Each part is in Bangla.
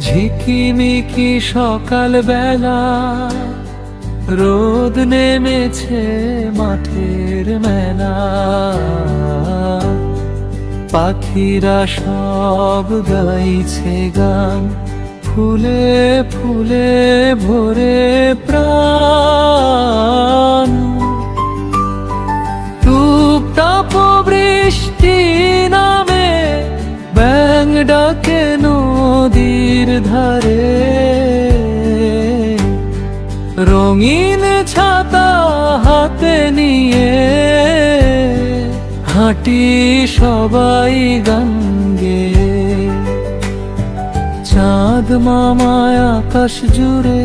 ঝিকিমিকি সকাল বেলা, রোদ নেমেছে মাঠের মেলা। পাখিরা সব গাইছে গান, ফুলে ফুলে ভরে প্রাণ। টুপটাপ বৃষ্টি নামে, ব্যাঙ ডাকে নদীর ধারে। রঙিন ছাতা হাতে নিয়ে হাঁটি সবাই গান গেয়ে। চাঁদ মামায় আকাশ জুড়ে,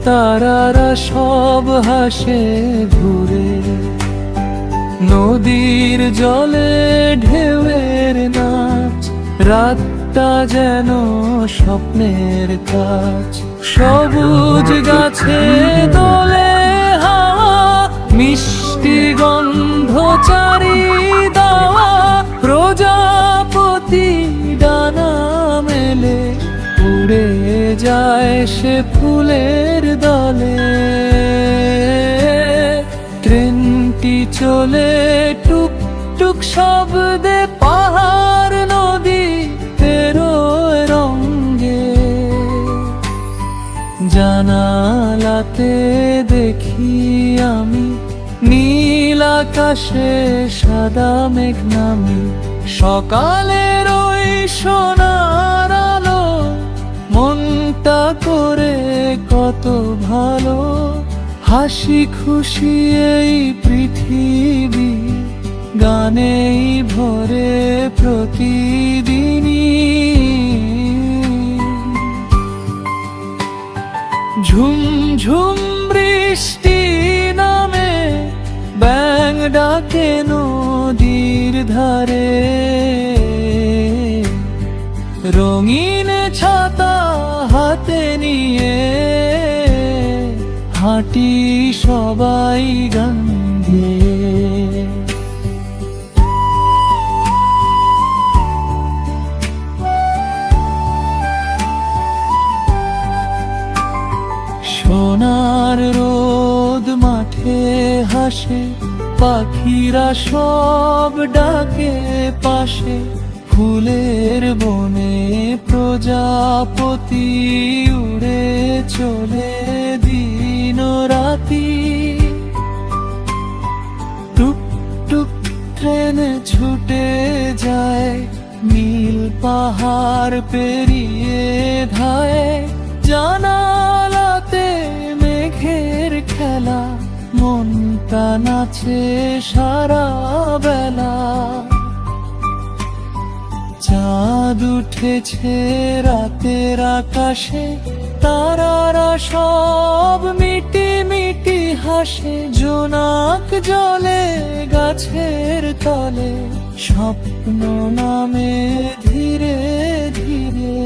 তারারা সব হাসে ঘুরে। নদীর জলে ঢেউয়ের নাচ, রাতটা যেন স্বপ্নের কাজ। সবুজ গাছে দোলে হাওয়া, মিষ্টি গন্ধ চারি দাওয়া। প্রজাপতি ডানা মেলে, উড়ে যায় সে ফুলের দলে। ট্রেনটি চলে টুক টুক শব্দে, পাহাড় নদী তেরোয় রঙে। জানালাতে দেখি আমি নীল আকাশে সাদা মেঘ নামি। সকালের ওই সোনার আলো, মনটা করে কত ভালো। হাসি খুশি এই পৃথিবী, গানেই ভরে প্রতিদিনই। ঝুমঝুম বৃষ্টি নামে, ব্যাঙ ডাকে নদীর ধারে। রঙিন ছাতা হাতে নিয়ে হাঁটি সবাই গান গেয়ে। সোনার রোদ মাঠে হাসে, পাখিরা সব ডাকে পাশে। ফুলের বনে প্রজাপতি উড়ে চলে দিন রাতি। টুক টুক ট্রেন ছুটে যায়, নীল পাহাড় পেরিয়ে ধায়। জানালাতে মেঘের খেলা, মনটা নাচে সারা বেলা। চাঁদ উঠেছে রাতের আকাশে, তারারা সব মিটি মিটি হাসে। জোনাক জলে গাছের তলে, স্বপ্ন নামে ধীরে ধীরে।